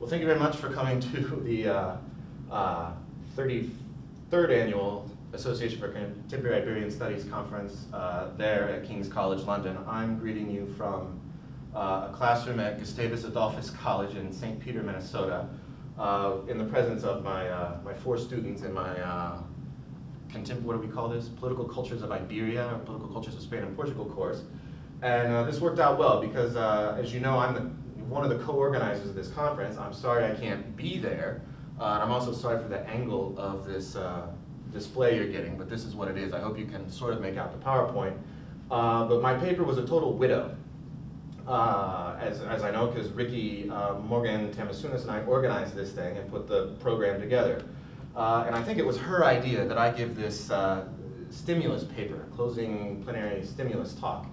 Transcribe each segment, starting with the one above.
Well, thank you very much for coming to the 33rd Annual Association for Contemporary Iberian Studies Conference there at King's College, London. I'm greeting you from a classroom at Gustavus Adolphus College in St. Peter, Minnesota, in the presence of my 4 students in my what do we call this? Political Cultures of Iberia, or Political Cultures of Spain and Portugal course. And this worked out well because, as you know, I'm one of the co-organizers of this conference. I'm sorry I can't be there. And I'm also sorry for the angle of this display you're getting, but this is what it is. I hope you can sort of make out the PowerPoint. But my paper was a total widow, as I know, because Ricky Morgan Tamasunas and I organized this thing and put the program together. And I think it was her idea that I give this stimulus paper, closing plenary stimulus talk,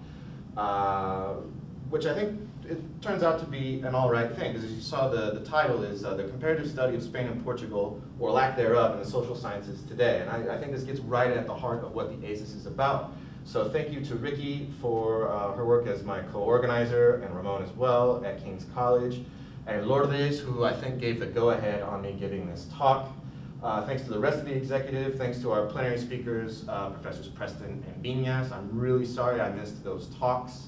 which I think it turns out to be an all right thing, because as you saw, the title is The Comparative Study of Spain and Portugal, or lack thereof, in the social sciences today. And I think this gets right at the heart of what the ACIS is about. So thank you to Ricky for her work as my co-organizer, and Ramon as well at King's College, and Lourdes, who I think gave the go-ahead on me giving this talk. Thanks to the rest of the executive, thanks to our plenary speakers, Professors Preston and Viñas. I'm really sorry I missed those talks.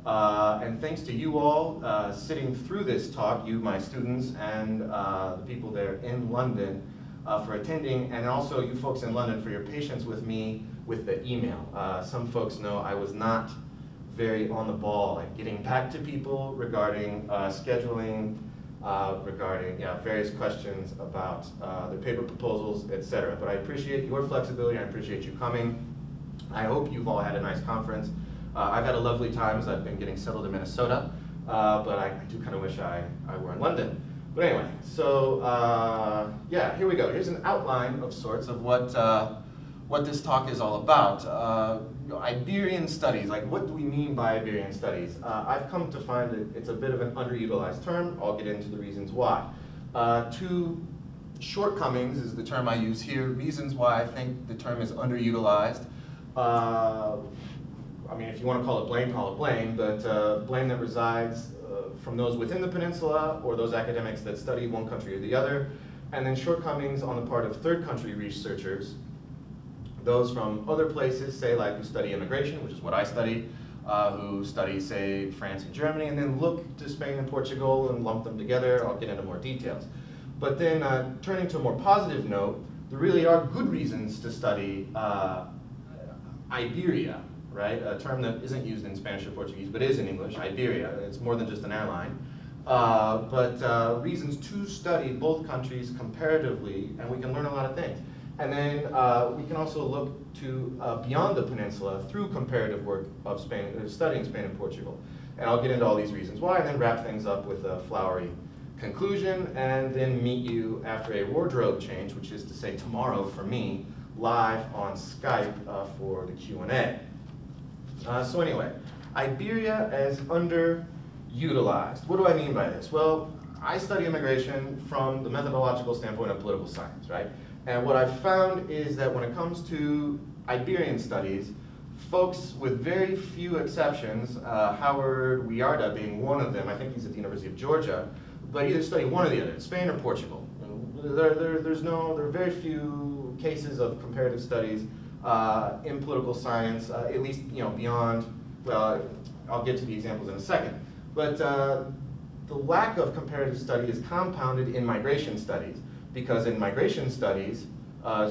And thanks to you all sitting through this talk, you, my students, and the people there in London for attending, and also you folks in London for your patience with me with the email. Some folks know I was not very on the ball at getting back to people regarding scheduling, regarding various questions about the paper proposals, etc. But I appreciate your flexibility, I appreciate you coming. I hope you've all had a nice conference. I've had a lovely time as I've been getting settled in Minnesota, but I do kind of wish I were in London. But anyway, so yeah, here we go. Here's an outline of sorts of what this talk is all about. Iberian studies, like what do we mean by Iberian studies? I've come to find that it's a bit of an underutilized term. I'll get into the reasons why. 2 shortcomings is the term I use here. Reasons why I think the term is underutilized. I mean, if you want to call it blame, but blame that resides from those within the peninsula or those academics that study one country or the other, and then shortcomings on the part of third country researchers, those from other places, say like who study immigration, which is what I study, who study, say, France and Germany, and then look to Spain and Portugal and lump them together. I'll get into more details. But then turning to a more positive note, there really are good reasons to study Iberia, right? A term that isn't used in Spanish or Portuguese, but is in English, Iberia. It's more than just an airline. But reasons to study both countries comparatively, and we can learn a lot of things. And then we can also look to beyond the peninsula through comparative work of studying Spain and Portugal. And I'll get into all these reasons why, and then wrap things up with a flowery conclusion, and then meet you after a wardrobe change, which is to say tomorrow for me, live on Skype for the Q&A. So anyway, Iberia as underutilized. What do I mean by this? Well, I study immigration from the methodological standpoint of political science, right? And what I've found is that when it comes to Iberian studies, folks with very few exceptions, Howard Wiarda being one of them, I think he's at the University of Georgia, but either study one or the other, Spain or Portugal. There are very few cases of comparative studies in political science, at least beyond, well, I'll get to the examples in a second. But the lack of comparative study is compounded in migration studies, because in migration studies,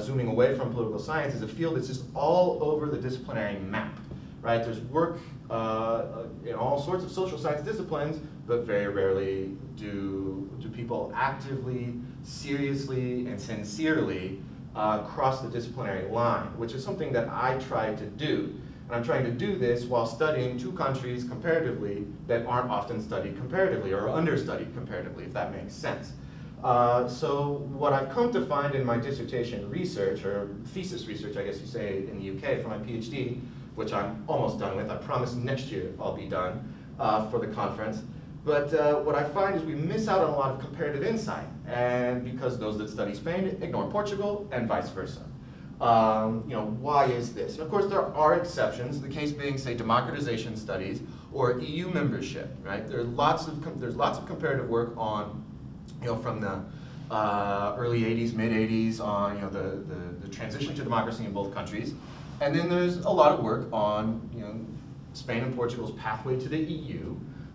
zooming away from political science, is a field that's just all over the disciplinary map, right? There's work in all sorts of social science disciplines, but very rarely do people actively, seriously, and sincerely cross the disciplinary line, which is something that I try to do. And I'm trying to do this while studying 2 countries comparatively that aren't often studied comparatively, or understudied comparatively, if that makes sense. So what I've come to find in my dissertation research, or thesis research, I guess you say in the UK, for my PhD, which I'm almost done with. I promise next year I'll be done for the conference. But what I find is we miss out on a lot of comparative insight, and because those that study Spain ignore Portugal, and vice versa. Why is this? And of course, there are exceptions. The case being, say, democratization studies or EU membership. Right? There's lots of comparative work on from the early 80s, mid 80s on, the transition to democracy in both countries. And then there's a lot of work on, Spain and Portugal's pathway to the EU.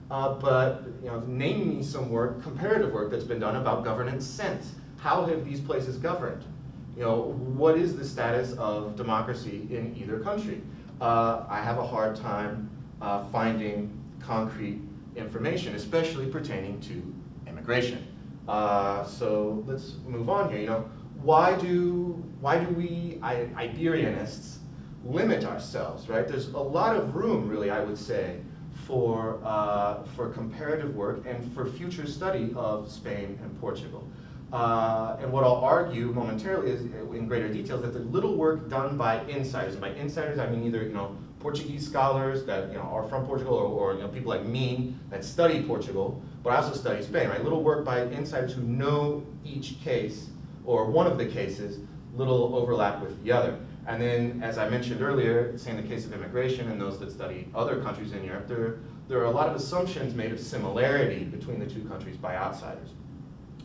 But name me some work, comparative work that's been done about governance since. How have these places governed? What is the status of democracy in either country? I have a hard time finding concrete information, especially pertaining to immigration. So let's move on here. Why do we Iberianists limit ourselves, right? There's a lot of room, really, I would say, for comparative work and for future study of Spain and Portugal. And what I'll argue momentarily is, in greater detail, that there's little work done by insiders. And by insiders, I mean either Portuguese scholars that are from Portugal, or people like me that study Portugal, but I also study Spain. Right? Little work by insiders who know each case or one of the cases, little overlap with the other. And then, as I mentioned earlier, say in the case of immigration and those that study other countries in Europe, there are a lot of assumptions made of similarity between the two countries by outsiders.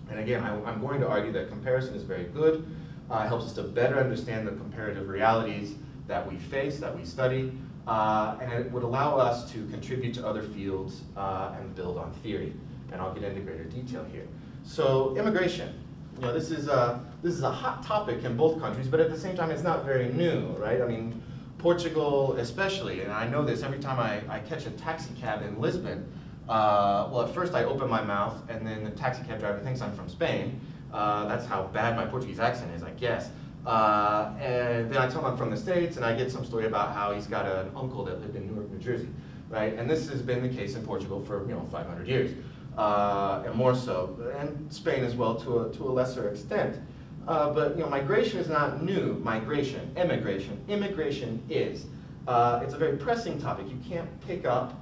And again, I'm going to argue that comparison is very good. It helps us to better understand the comparative realities that we face, that we study, and it would allow us to contribute to other fields and build on theory. And I'll get into greater detail here. So immigration. This is a hot topic in both countries, but at the same time, it's not very new, right? I mean, Portugal especially, and I know this every time I catch a taxi cab in Lisbon. Well, at first I open my mouth, and then the taxi cab driver thinks I'm from Spain. That's how bad my Portuguese accent is, I guess. And then I tell him I'm from the States, and I get some story about how he's got an uncle that lived in Newark, New Jersey, right? And this has been the case in Portugal for 500 years. And more so, and Spain as well to a lesser extent. But migration is not new. Immigration is. It's a very pressing topic. You can't pick up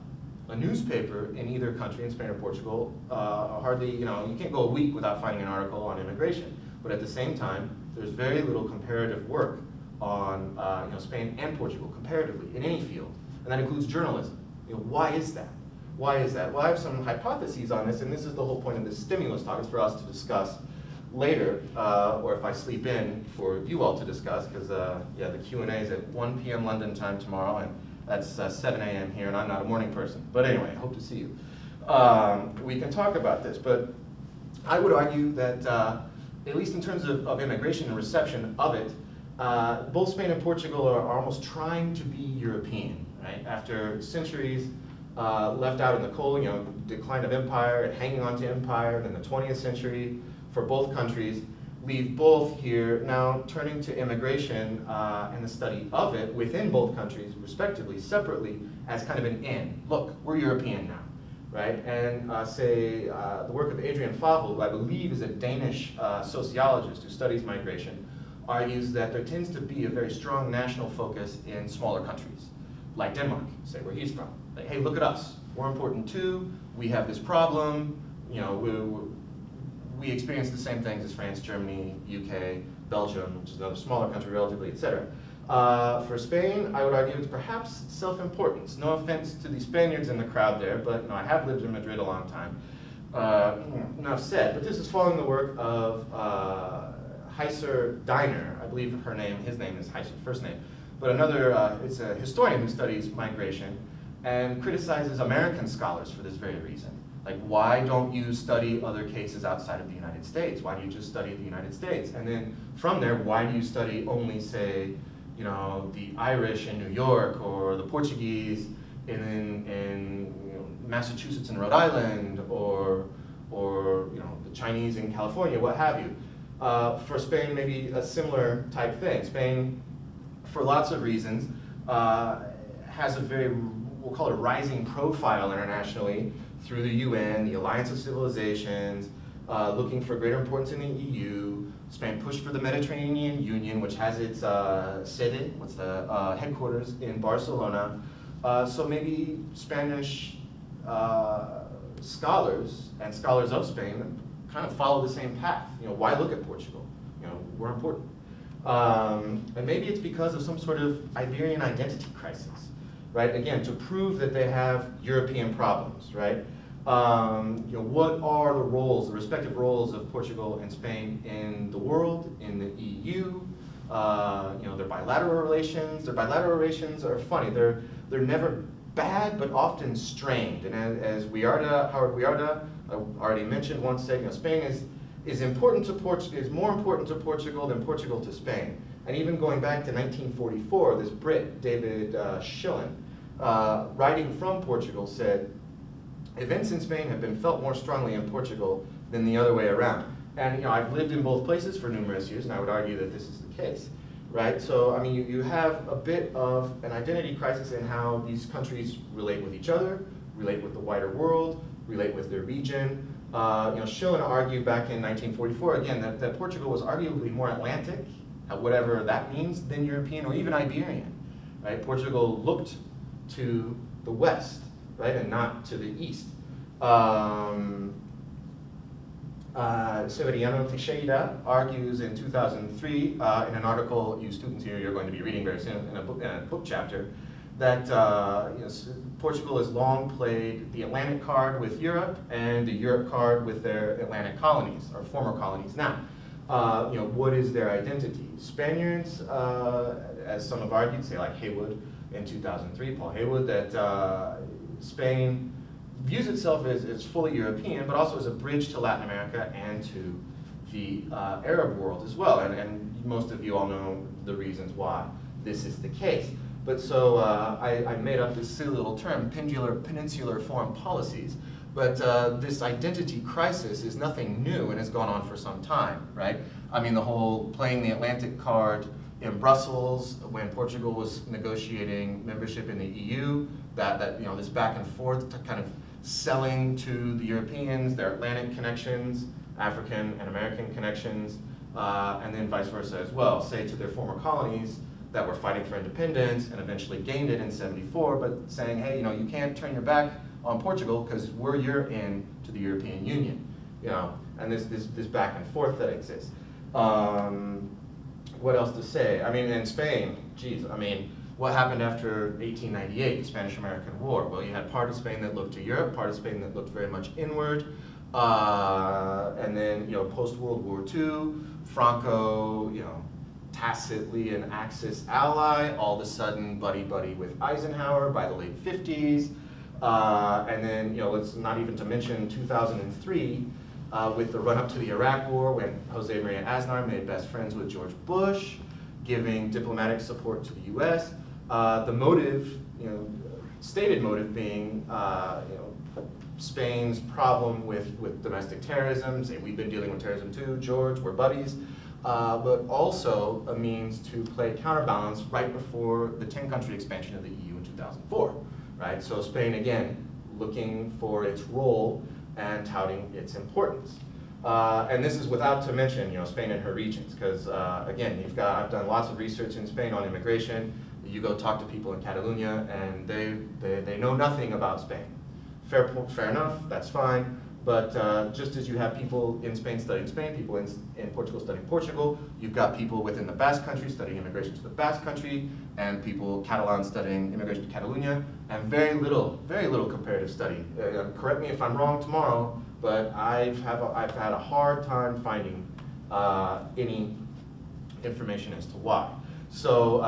a newspaper in either country, in Spain or Portugal. Hardly, you can't go a week without finding an article on immigration. But at the same time, there's very little comparative work on Spain and Portugal comparatively in any field, and that includes journalism. Why is that? Why is that? Well, I have some hypotheses on this, and this is the whole point of this stimulus talk. It's for us to discuss later, or if I sleep in, for you all to discuss, because the Q&A is at 1 p.m. London time tomorrow, and that's 7 a.m. here, and I'm not a morning person. But anyway, I hope to see you. We can talk about this, but I would argue that, at least in terms of immigration and reception of it, both Spain and Portugal are almost trying to be European, right? After centuries left out in the cold, decline of empire and hanging on to empire, then the 20th century for both countries, leave both here now turning to immigration and the study of it within both countries, respectively, separately, as kind of an in. Look, we're European now, right? And the work of Adrian Favell, who I believe is a Danish sociologist who studies migration, argues that there tends to be a very strong national focus in smaller countries, like Denmark, say where he's from. Like, hey, look at us. We're important too. We have this problem. We experience the same things as France, Germany, UK, Belgium, which is another smaller country relatively, etc. For Spain, I would argue it's perhaps self-importance. No offense to the Spaniards in the crowd there, but I have lived in Madrid a long time. Enough said, but this is following the work of Heiser Diner. I believe his name is Heiser, first name. But it's a historian who studies migration and criticizes American scholars for this very reason. Like, why don't you study other cases outside of the United States? Why do you just study the United States? And then from there, why do you study only, say, the Irish in New York, or the Portuguese in Massachusetts and Rhode Island, or the Chinese in California, what have you? For Spain, maybe a similar type thing. Spain, for lots of reasons, has a very, we'll call it a rising profile internationally through the UN, the Alliance of Civilizations, looking for greater importance in the EU. Spain pushed for the Mediterranean Union, which has its sede, what's the headquarters in Barcelona. So maybe Spanish scholars and scholars of Spain kind of follow the same path. Why look at Portugal? We're important. And maybe it's because of some sort of Iberian identity crisis, right? Again, to prove that they have European problems, right? What are the roles, the respective roles of Portugal and Spain in the world, in the EU? Their bilateral relations. Their bilateral relations are funny. They're never bad, but often strained. And as Howard Wiarda already mentioned, once said, Spain is important to is more important to Portugal than Portugal to Spain. And even going back to 1944, this Brit, David Schillen, writing from Portugal, said, events in Spain have been felt more strongly in Portugal than the other way around. And I've lived in both places for numerous years, and I would argue that this is the case, right? So, I mean, you have a bit of an identity crisis in how these countries relate with each other, relate with the wider world, relate with their region. Schillen argued back in 1944, again, that Portugal was arguably more Atlantic, whatever that means, than European or even Iberian, right? Portugal looked to the west, right, and not to the east. Severiano Teixeira argues in 2003 in an article, you students here, you're going to be reading very soon in a book chapter, that Portugal has long played the Atlantic card with Europe and the Europe card with their Atlantic colonies, or former colonies now. What is their identity? Spaniards, as some have argued, say like Haywood in 2003, Paul Haywood, that Spain views itself as fully European, but also as a bridge to Latin America and to the Arab world as well. And most of you all know the reasons why this is the case. But so I made up this silly little term, peninsular foreign policies. But this identity crisis is nothing new and has gone on for some time, right? I mean, the whole playing the Atlantic card in Brussels when Portugal was negotiating membership in the EU, this back and forth to kind of selling to the Europeans their Atlantic connections, African and American connections, and then vice versa as well, say to their former colonies that were fighting for independence and eventually gained it in '74, but saying, hey, you can't turn your back on Portugal because you're in to the European Union, and this back and forth that exists. What else to say? I mean, in Spain, geez, I mean, what happened after 1898, the Spanish-American War? Well, you had part of Spain that looked to Europe, part of Spain that looked very much inward, and then, post-World War II, Franco, tacitly an Axis ally, all of a sudden buddy-buddy with Eisenhower by the late 50s, and then, let's not even to mention 2003, with the run-up to the Iraq War, when Jose Maria Aznar made best friends with George Bush, giving diplomatic support to the U.S. The motive, stated motive being, Spain's problem with domestic terrorism. Say, we've been dealing with terrorism too, George, we're buddies. But also a means to play counterbalance right before the 10-country expansion of the EU in 2004, right? So Spain, again, looking for its role and touting its importance. And this is without to mention, Spain and her regions, because again, I've done lots of research in Spain on immigration. You go talk to people in Catalonia, and they know nothing about Spain. Fair enough, that's fine. But just as you have people in Spain studying Spain, people in Portugal studying Portugal, you've got people within the Basque Country studying immigration to the Basque Country, and people Catalan studying immigration to Catalonia, and very little comparative study. Correct me if I'm wrong tomorrow, but I've had a hard time finding any information as to why. So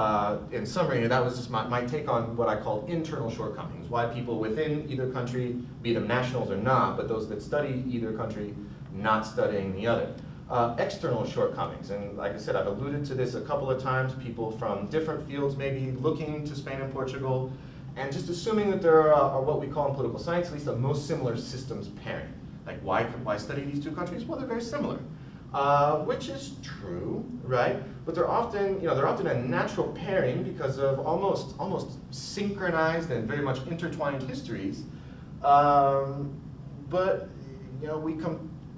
in summary, that was just my take on what I call internal shortcomings, why people within either country, be them nationals or not, but those that study either country, not studying the other. External shortcomings, and like I said, I've alluded to this a couple of times, people from different fields maybe looking to Spain and Portugal, and just assuming that there are what we call in political science, at least a most similar systems pairing. Like why study these two countries? Well, they're very similar. Which is true, right? But they're often a natural pairing because of almost synchronized and very much intertwined histories. But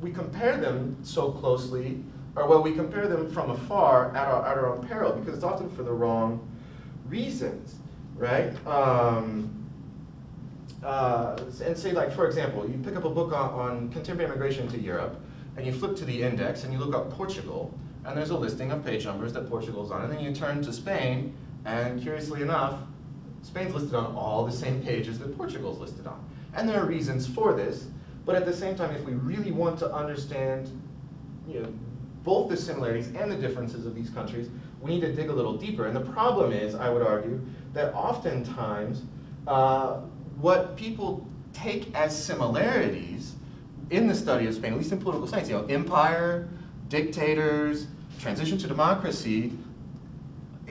we compare them so closely, or well, we compare them from afar at our own peril because it's often for the wrong reasons, right? And say, like, for example, you pick up a book on contemporary immigration to Europe, and you flip to the index and you look up Portugal, and there's a listing of page numbers that Portugal's on, and then you turn to Spain, and curiously enough, Spain's listed on all the same pages that Portugal's listed on. And there are reasons for this, but at the same time, if we really want to understand both the similarities and the differences of these countries, we need to dig a little deeper. And the problem is, I would argue, that oftentimes what people take as similarities in the study of Spain, at least in political science, empire, dictators, transition to democracy,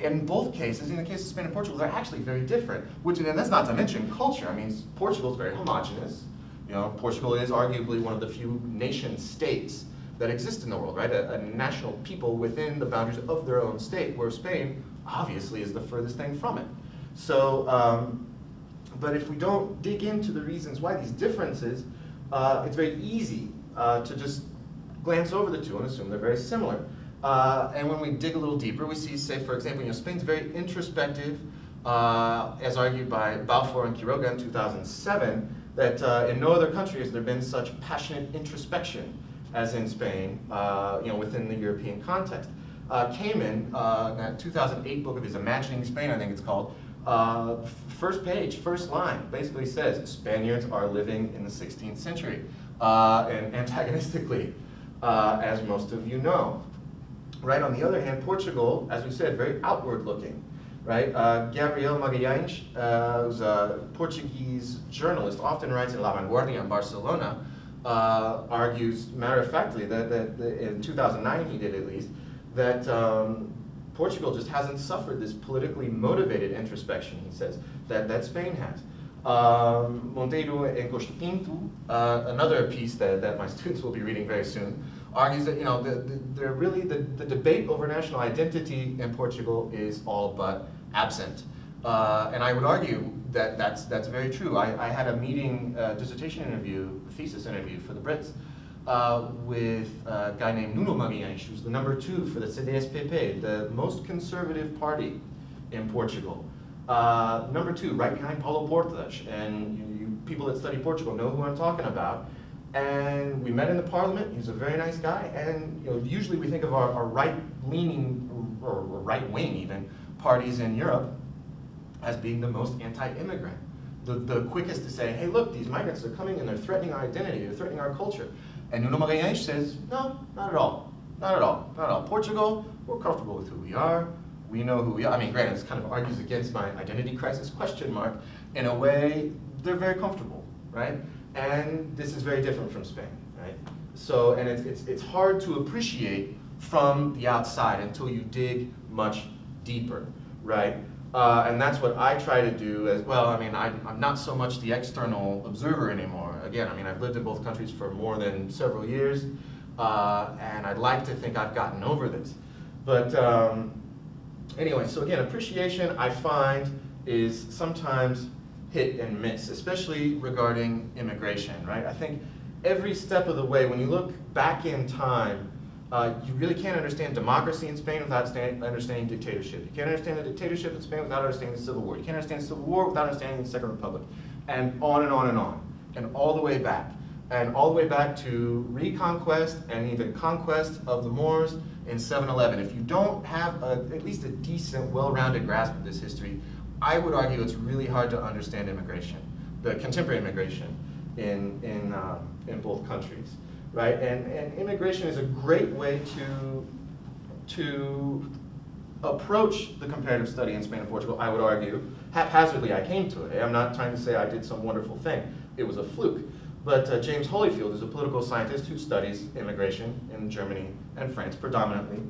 in both cases, in the case of Spain and Portugal, they're actually very different. And that's not to mention culture. I mean, Portugal is very homogenous. Portugal is arguably one of the few nation states that exist in the world, right? A national people within the boundaries of their own state, where Spain obviously is the furthest thing from it. So, but if we don't dig into the reasons why these differences, it's very easy to just glance over the two and assume they're very similar. And when we dig a little deeper, we see, say, for example, Spain's very introspective, as argued by Balfour and Quiroga in 2007, that in no other country has there been such passionate introspection as in Spain, within the European context. Kamen, in that 2008 book of his Imagining Spain, I think it's called, first page, first line, basically says, Spaniards are living in the 16th century, and antagonistically, as most of you know. Right, on the other hand, Portugal, as we said, very outward-looking, right? Gabriel Magalhães, who's a Portuguese journalist, often writes in La Vanguardia in Barcelona, argues matter-of-factly that in 2009 he did at least, that Portugal just hasn't suffered this politically motivated introspection, he says, that Spain has. Monteiro and Pinto, another piece that my students will be reading very soon, argues that the debate over national identity in Portugal is all but absent. And I would argue that that's very true. I had a meeting, dissertation interview, thesis interview for the Brits with a guy named Nuno Magalhães, who's the #2 for the CDS-PP, the most conservative party in Portugal. #2, right behind Paulo Portas, and you people that study Portugal know who I'm talking about. And we met in the parliament. He's a very nice guy, and usually we think of our right-leaning or right-wing even parties in Europe as being the most anti-immigrant, the quickest to say, hey, look, these migrants are coming and they're threatening our identity, they're threatening our culture. And Nuno Magalhães says, no, not at all, not at all, not at all. Portugal, we're comfortable with who we are. We know who we are. I mean, granted, this kind of argues against my identity crisis question mark. In a way, they're very comfortable, right? And this is very different from Spain, right? So, and it's hard to appreciate from the outside until you dig much deeper, right? And that's what I try to do as well. I mean, I'm not so much the external observer anymore. Again, I mean, I've lived in both countries for more than several years, and I'd like to think I've gotten over this. But anyway, so again, appreciation, I find, is sometimes hit and miss, especially regarding immigration, right? I think every step of the way, when you look back in time, you really can't understand democracy in Spain without understanding dictatorship. You can't understand the dictatorship in Spain without understanding the Civil War. You can't understand the Civil War without understanding the Second Republic. And on and on and on. And all the way back. And all the way back to reconquest and even conquest of the Moors in 711. If you don't have at least a decent, well-rounded grasp of this history, I would argue it's really hard to understand immigration, the contemporary immigration in both countries, right? And immigration is a great way to approach the comparative study in Spain and Portugal, I would argue. Haphazardly I came to it. I'm not trying to say I did some wonderful thing. It was a fluke. But James Holyfield is a political scientist who studies immigration in Germany and France predominantly,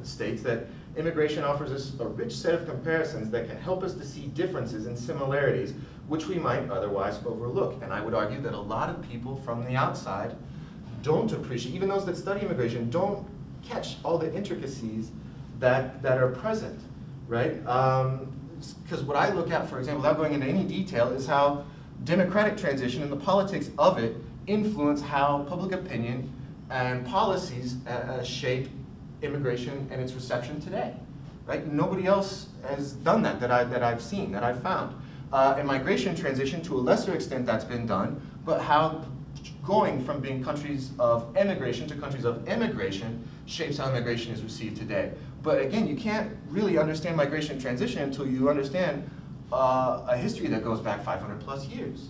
states that immigration offers us a rich set of comparisons that can help us to see differences and similarities which we might otherwise overlook. And I would argue that a lot of people from the outside don't appreciate, even those that study immigration, don't catch all the intricacies that are present, right? Because what I look at, for example, without going into any detail, is how democratic transition and the politics of it influence how public opinion and policies shape immigration and its reception today, right? Nobody else has done that I've seen, that I've found. And migration transition, to a lesser extent, that's been done, but how going from being countries of emigration to countries of immigration shapes how immigration is received today. But again, you can't really understand migration transition until you understand a history that goes back 500 plus years,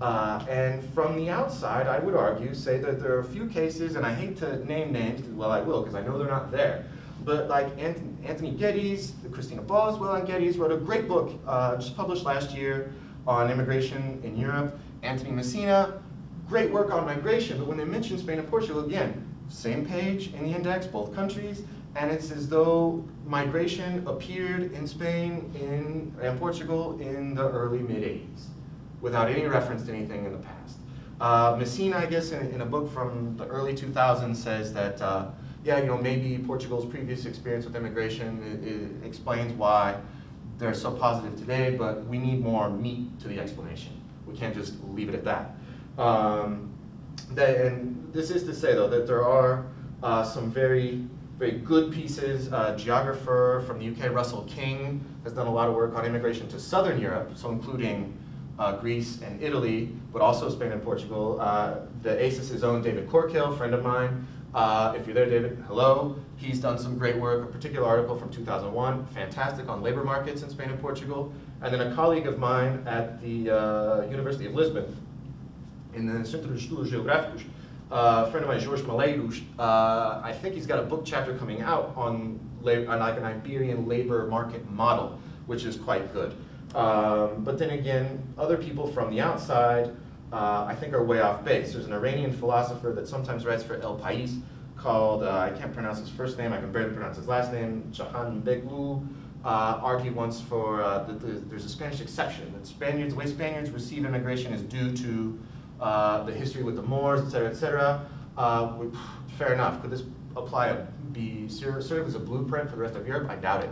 And from the outside, I would argue, say that there are a few cases, and I hate to name names, well I will, because I know they're not there, but like Anthony Geddes, Christina Boswell and Geddes wrote a great book just published last year on immigration in Europe. Anthony Messina, great work on migration, but when they mention Spain and Portugal, again, same page in the index, both countries, and it's as though migration appeared in Spain and Portugal in the early mid-80s, without any reference to anything in the past. Messina, I guess, in a book from the early 2000s says that, yeah, you know, maybe Portugal's previous experience with immigration explains why they're so positive today, but we need more meat to the explanation. We can't just leave it at that. And this is to say, though, that there are some very good pieces. Geographer from the UK, Russell King, has done a lot of work on immigration to southern Europe, so including Greece and Italy, but also Spain and Portugal. The ACIS's own David Corkill, friend of mine, if you're there, David, hello. He's done some great work, a particular article from 2001, fantastic, on labor markets in Spain and Portugal. And then a colleague of mine at the University of Lisbon, in the Centro de Estudos Geográficos, a friend of mine, Jorge Malheiros, I think he's got a book chapter coming out on like an Iberian labor market model, which is quite good. But then again, other people from the outside, I think, are way off base. There's an Iranian philosopher that sometimes writes for El País called, I can't pronounce his first name, I can barely pronounce his last name, Jahan Beglu, argued once for, there's a Spanish exception, that Spaniards, the way Spaniards receive immigration is due to the history with the Moors, et cetera. Fair enough. Could this serve as a blueprint for the rest of Europe? I doubt it.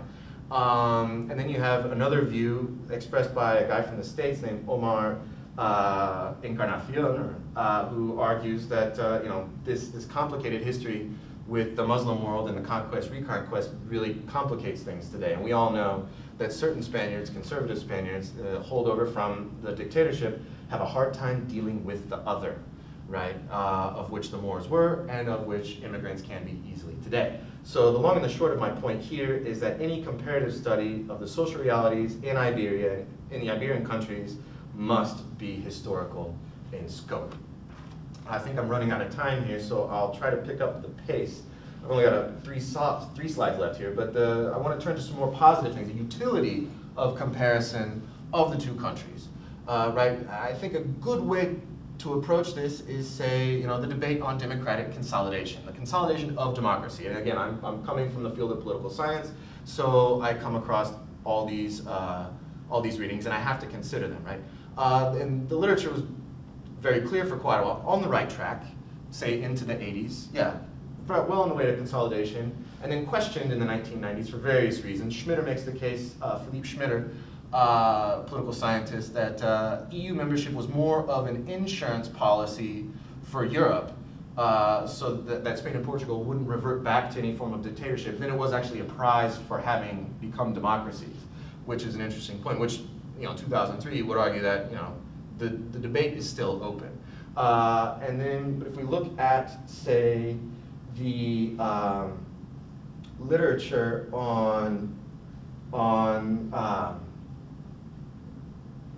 And then you have another view expressed by a guy from the States named Omar Encarnacion, who argues that you know, this complicated history with the Muslim world and the conquest, reconquest, really complicates things today. And we all know that certain Spaniards, conservative Spaniards, holdover from the dictatorship, have a hard time dealing with the other, right? Of which the Moors were, and of which immigrants can be easily today. So the long and the short of my point here is that any comparative study of the social realities in Iberia, in the Iberian countries, must be historical in scope. I think I'm running out of time here, so I'll try to pick up the pace. I've only got three slides left here, but I want to turn to some more positive things, the utility of comparison of the two countries. Right? I think a good way to approach this is, say, you know, the debate on democratic consolidation, the consolidation of democracy. And again, I'm coming from the field of political science, so I come across all these readings, and I have to consider them, right? And the literature was very clear for quite a while, on the right track, say into the 80s, yeah, well on the way to consolidation, and then questioned in the 1990s for various reasons. Schmitter makes the case, Philippe Schmitter, political scientist, that EU membership was more of an insurance policy for Europe, so that Spain and Portugal wouldn't revert back to any form of dictatorship than it was actually a prize for having become democracies, which is an interesting point, which, you know, 2003 would argue that, you know, the debate is still open. And then, but if we look at, say, the literature on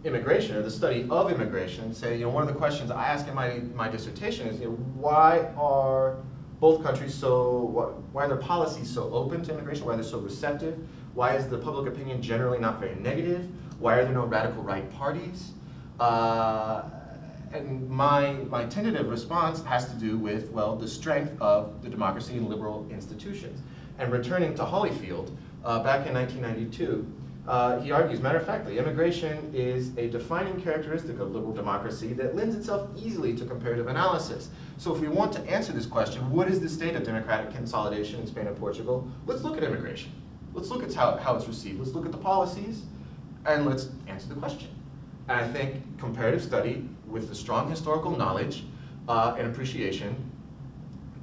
immigration, or the study of immigration, say, you know, one of the questions I ask in my dissertation is, you know, why are both countries why are their policies so open to immigration? Why are they so receptive? Why is the public opinion generally not very negative? Why are there no radical right parties? And my tentative response has to do with, well, the strength of the democracy and liberal institutions. And returning to Holyfield, back in 1992, he argues, matter of factly, immigration is a defining characteristic of liberal democracy that lends itself easily to comparative analysis. So if we want to answer this question, what is the state of democratic consolidation in Spain and Portugal? Let's look at immigration. Let's look at how it's received. Let's look at the policies, and let's answer the question. And I think comparative study with the strong historical knowledge and appreciation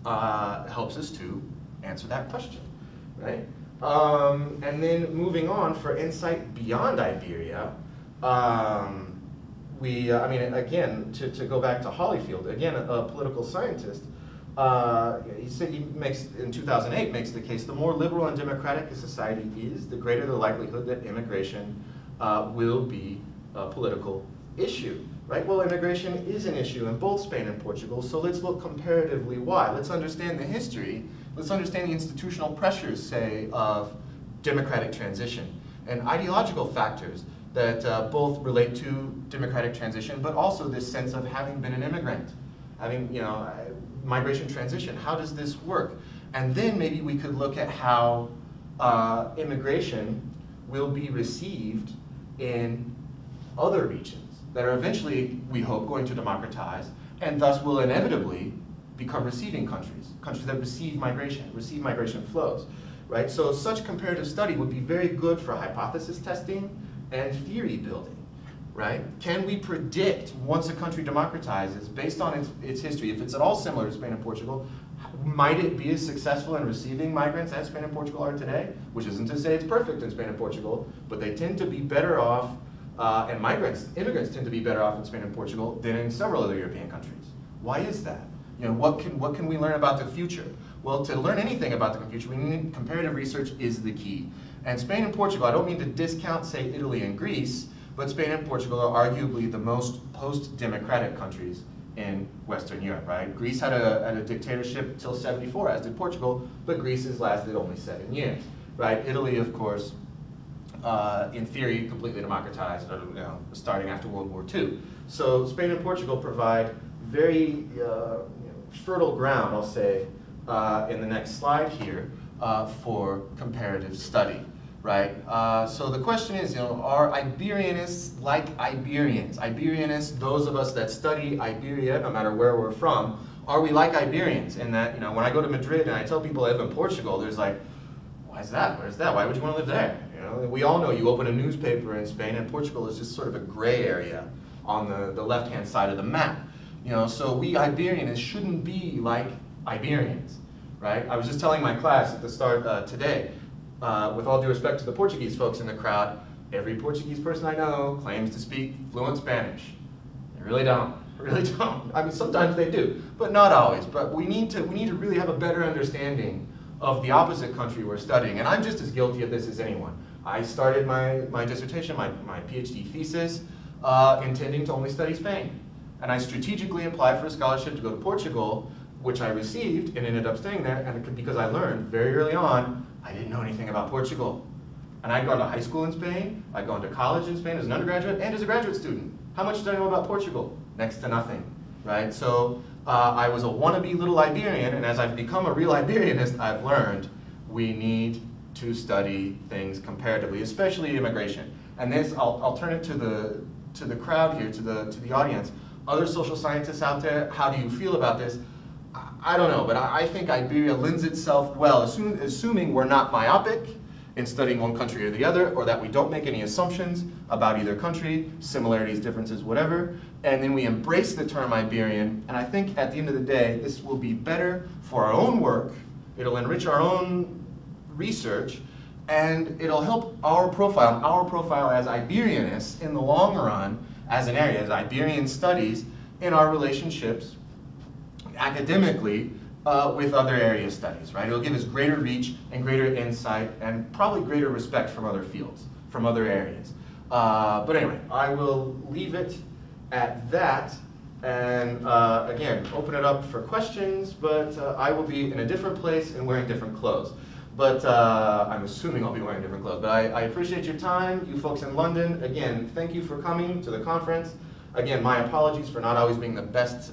helps us to answer that question, right? And then moving on, for insight beyond Iberia, I mean, again, to go back to Holyfield, again, a political scientist, he makes, in 2008, makes the case, the more liberal and democratic a society is, the greater the likelihood that immigration will be political issue, right? Well, immigration is an issue in both Spain and Portugal, so let's look comparatively why. Let's understand the history. Let's understand the institutional pressures, say, of democratic transition and ideological factors that both relate to democratic transition, but also this sense of having been an immigrant, having, migration transition. How does this work? And then maybe we could look at how immigration will be received in other regions that are eventually, we hope, going to democratize, and thus will inevitably become receiving countries, countries that receive migration flows, right? So such comparative study would be very good for hypothesis testing and theory building, right? Can we predict, once a country democratizes, based on its history, if it's at all similar to Spain and Portugal, might it be as successful in receiving migrants as Spain and Portugal are today? Which isn't to say it's perfect in Spain and Portugal, but they tend to be better off, and immigrants tend to be better off in Spain and Portugal than in several other European countries. Why is that? What can we learn about the future? Well, to learn anything about the future, we need comparative research is the key. And Spain and Portugal, I don't mean to discount, say, Italy and Greece, but Spain and Portugal are arguably the most post-democratic countries in Western Europe, right? Greece had a dictatorship till '74, as did Portugal, but Greece has lasted only 7 years, right? Italy, of course, in theory, completely democratized, starting after World War II. So Spain and Portugal provide very fertile ground, I'll say, in the next slide here, for comparative study. Right? So the question is, are Iberianists like Iberians? Iberianists, those of us that study Iberia, no matter where we're from, are we like Iberians? In that, when I go to Madrid and I tell people I live in Portugal, there's like, why is that? Where's that? Why would you want to live there? We all know you open a newspaper in Spain and Portugal is just sort of a gray area on the left-hand side of the map. So we Iberianists shouldn't be like Iberians, right? I was just telling my class at the start today, with all due respect to the Portuguese folks in the crowd, every Portuguese person I know claims to speak fluent Spanish. They really don't. Really don't. I mean, sometimes they do, but not always. But we need to really have a better understanding of the opposite country we're studying. And I'm just as guilty of this as anyone. I started my dissertation, my PhD thesis, intending to only study Spain. And I strategically applied for a scholarship to go to Portugal, which I received and ended up staying there, and because I learned very early on, I didn't know anything about Portugal. And I'd gone to high school in Spain, I'd gone to college in Spain as an undergraduate and as a graduate student. How much did I know about Portugal? Next to nothing, right? So I was a wannabe little Iberian, and as I've become a real Iberianist, I've learned we need to study things comparatively, especially immigration. And this, I'll turn it to the crowd here, to the audience. Other social scientists out there, how do you feel about this? I don't know, but I think Iberia lends itself well, assuming we're not myopic in studying one country or the other, or that we don't make any assumptions about either country, similarities, differences, whatever, and then we embrace the term Iberian, and I think at the end of the day, this will be better for our own work, it'll enrich our own research, and it'll help our profile as Iberianists in the long run, as an area, as Iberian studies, in our relationships academically with other area studies, right? It'll give us greater reach and greater insight and probably greater respect from other fields, from other areas. But anyway, I will leave it at that and again, open it up for questions, but I will be in a different place and wearing different clothes. But I'm assuming I'll be wearing different clothes. But I appreciate your time, you folks in London. Again, thank you for coming to the conference. Again, my apologies for not always being the best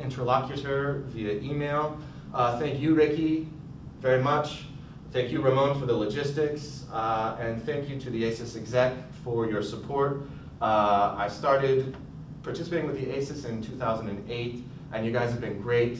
interlocutor via email. Thank you, Ricky, very much. Thank you, Ramon, for the logistics. And thank you to the ACIS exec for your support. I started participating with the ACIS in 2008, and you guys have been great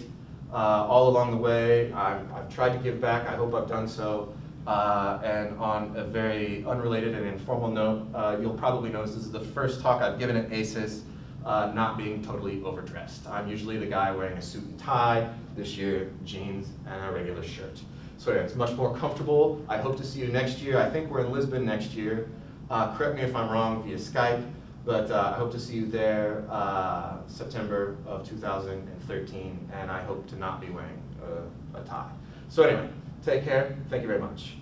all along the way. I've tried to give back. I hope I've done so. And on a very unrelated and informal note, you'll probably notice this is the first talk I've given at ACIS not being totally overdressed. I'm usually the guy wearing a suit and tie. This year, jeans and a regular shirt. So yeah, it's much more comfortable. I hope to see you next year. I think we're in Lisbon next year. Correct me if I'm wrong via Skype, but I hope to see you there September of 2013, and I hope to not be wearing a tie. So anyway, take care. Thank you very much.